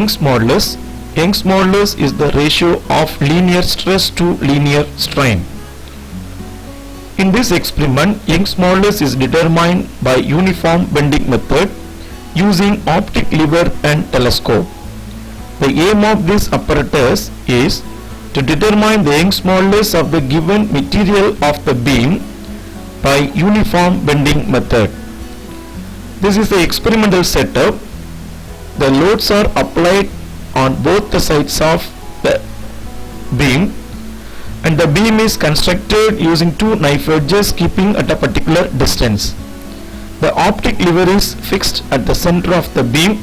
Young's modulus. Young's modulus is the ratio of linear stress to linear strain. In this experiment, Young's modulus is determined by uniform bending method using optic lever and telescope. The aim of this apparatus is to determine the Young's modulus of the given material of the beam by uniform bending method. This is the experimental setup. The loads are applied on both the sides of the beam, and the beam is constructed using two knife edges keeping at a particular distance. The optic lever is fixed at the center of the beam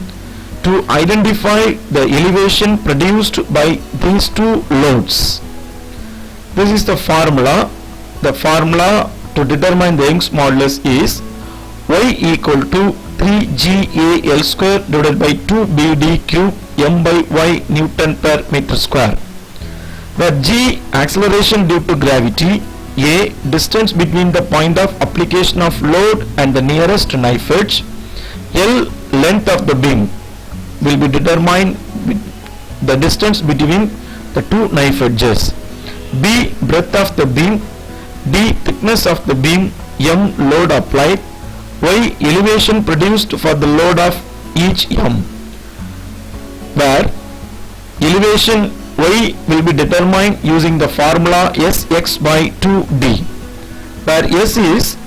to identify the elevation produced by these two loads. This is the formula. The formula to determine the Young's modulus is y equal to 3GAL square divided by 2BD cube m by y Newton per meter square, where G acceleration due to gravity, A distance between the point of application of load and the nearest knife edge, L length of the beam will be determined with the distance between the two knife edges, B breadth of the beam, D thickness of the beam, M load applied, Y elevation produced for the load of each M, where elevation Y will be determined using the formula Sx by 2D, where S is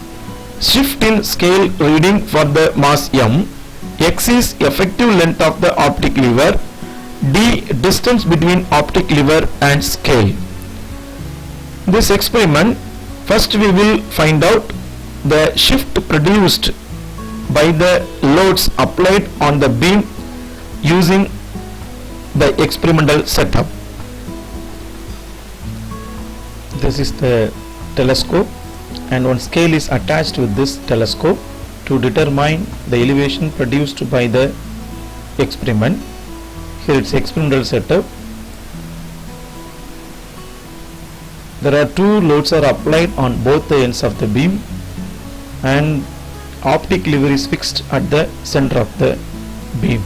shift in scale reading for the mass M, X is effective length of the optic lever, D distance between optic lever and scale. This experiment, first we will find out the shift produced by the loads applied on the beam using the experimental setup. This is the telescope, and one scale is attached with this telescope to determine the elevation produced by the experiment. Here it's experimental setup. There are two loads are applied on both the ends of the beam, and optic lever is fixed at the center of the beam.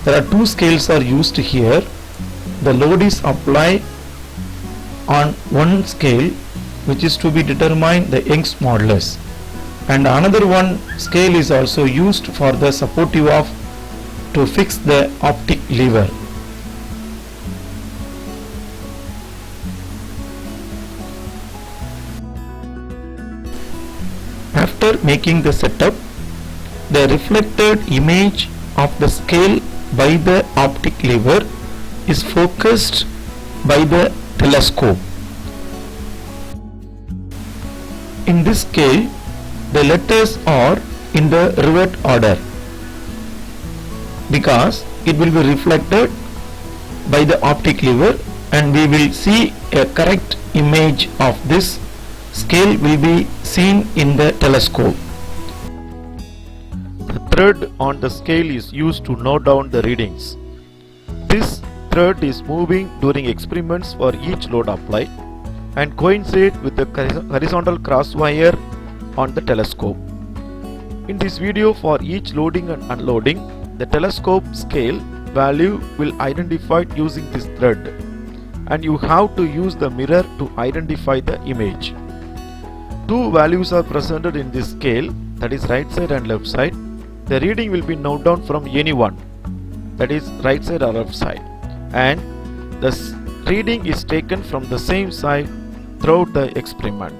There are two scales are used here. The load is applied on one scale, which is to be determined the Young's modulus, and another one scale is also used for the supportive of to fix the optic lever. After making the setup, the reflected image of the scale by the optic lever is focused by the telescope. In this scale, the letters are in the rivet order because it will be reflected by the optic lever, and we will see a correct image of this scale will be seen in the telescope. The thread on the scale is used to note down the readings. This thread is moving during experiments for each load applied and coincide with the horizontal cross wire on the telescope. In this video, for each loading and unloading, the telescope scale value will identified using this thread, and you have to use the mirror to identify the image. Two values are presented in this scale, that is right side and left side. The reading will be noted down from any one, that is right side or left side, and the reading is taken from the same side throughout the experiment.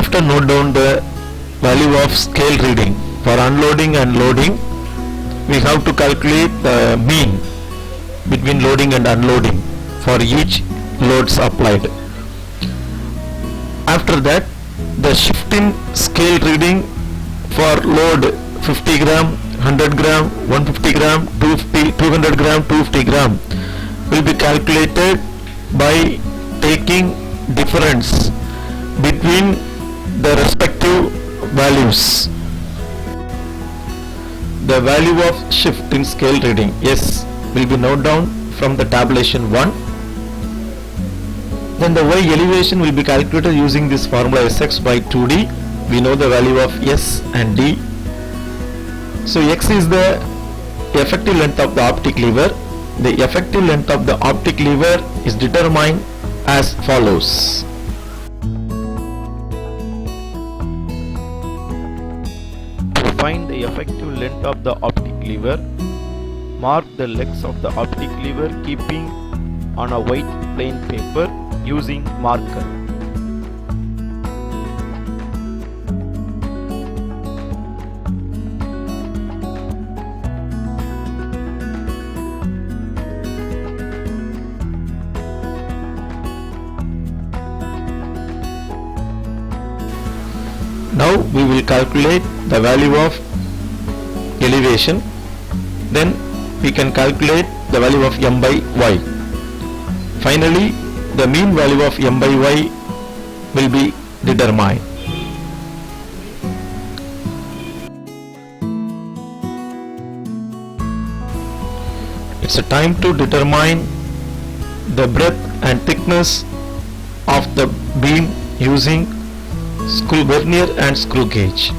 Thereafter note down the value of scale reading. For unloading and loading, we have to calculate the mean between loading and unloading for each loads applied. After that, the shift in scale reading for load 50 gram, 100 gram, 150 gram, 250, 200 gram, 250 gram will be calculated by taking difference between the respective values. The value of shift in scale reading S will be noted down from the tabulation 1. Then the Y elevation will be calculated using this formula Sx by 2D. We know the value of S and D. So X is the effective length of the optic lever. The effective length of the optic lever is determined as follows. To find the effective length of the optic lever, mark the legs of the optic lever keeping on a white plain paper using marker. Now we will calculate the value of elevation. Then we can calculate the value of m by y. Finally, the mean value of m by y will be determined. It's a time to determine the breadth and thickness of the beam using screw vernier and screw gauge.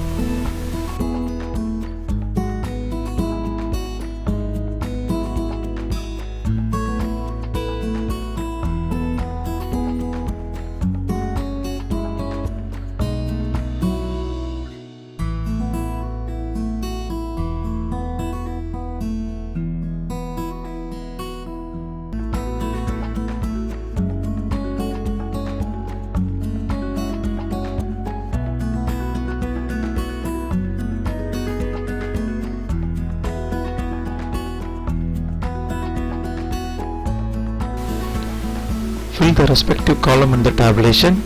Fill the respective column in the tabulation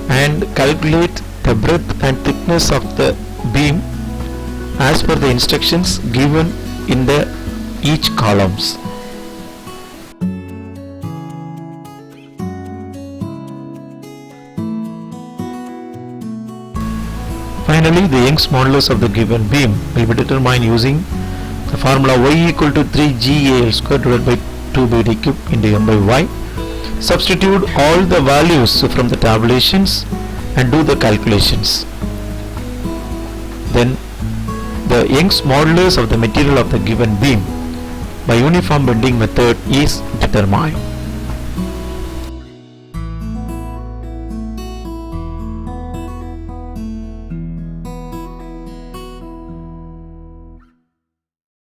and calculate the breadth and thickness of the beam as per the instructions given in the each columns. Finally, the Young's modulus of the given beam will be determined using the formula y equal to 3GAL square divided by 2BD cube into m by y. Substitute all the values from the tabulations and do the calculations. Then the Young's modulus of the material of the given beam by uniform bending method is determined.